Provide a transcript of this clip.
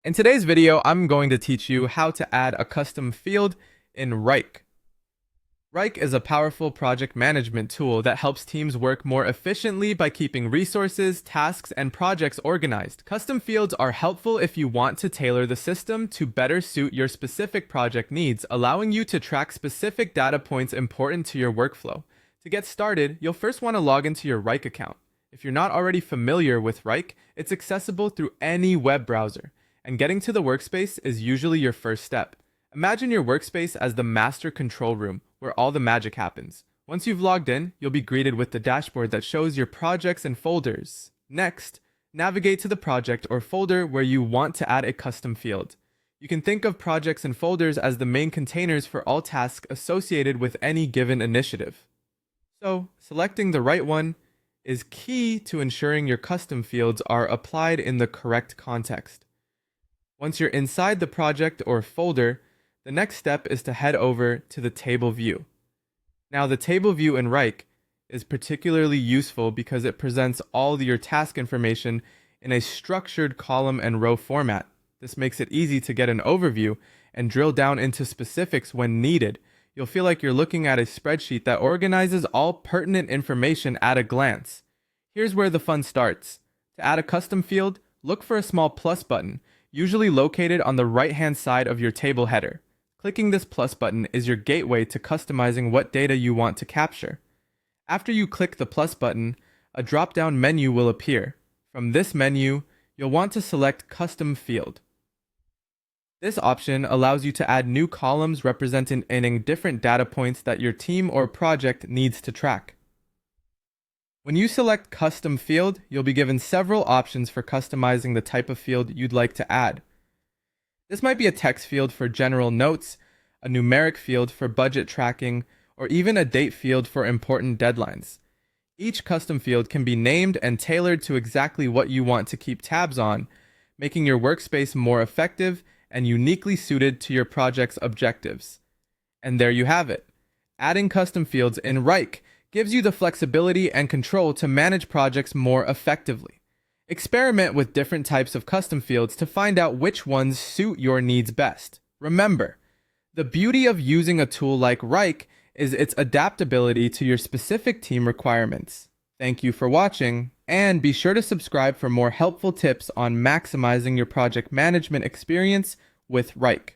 In today's video, I'm going to teach you how to add a custom field in Wrike. Wrike is a powerful project management tool that helps teams work more efficiently by keeping resources, tasks, and projects organized. Custom fields are helpful if you want to tailor the system to better suit your specific project needs, allowing you to track specific data points important to your workflow. To get started, you'll first want to log into your Wrike account. If you're not already familiar with Wrike, it's accessible through any web browser, and getting to the workspace is usually your first step. Imagine your workspace as the master control room, where all the magic happens. Once you've logged in, you'll be greeted with the dashboard that shows your projects and folders. Next, navigate to the project or folder where you want to add a custom field. You can think of projects and folders as the main containers for all tasks associated with any given initiative. So, selecting the right one is key to ensuring your custom fields are applied in the correct context. Once you're inside the project or folder, the next step is to head over to the table view. Now, the table view in Wrike is particularly useful because it presents all your task information in a structured column and row format. This makes it easy to get an overview and drill down into specifics when needed. You'll feel like you're looking at a spreadsheet that organizes all pertinent information at a glance. Here's where the fun starts. To add a custom field, look for a small plus button, usually located on the right-hand side of your table header. Clicking this plus button is your gateway to customizing what data you want to capture. After you click the plus button, a drop-down menu will appear. From this menu, you'll want to select Custom Field. This option allows you to add new columns representing different data points that your team or project needs to track. When you select Custom Field, you'll be given several options for customizing the type of field you'd like to add. This might be a text field for general notes, a numeric field for budget tracking, or even a date field for important deadlines. Each custom field can be named and tailored to exactly what you want to keep tabs on, making your workspace more effective and uniquely suited to your project's objectives. And there you have it. Adding custom fields in Wrike gives you the flexibility and control to manage projects more effectively. Experiment with different types of custom fields to find out which ones suit your needs best. Remember, the beauty of using a tool like Wrike is its adaptability to your specific team requirements. Thank you for watching, and be sure to subscribe for more helpful tips on maximizing your project management experience with Wrike.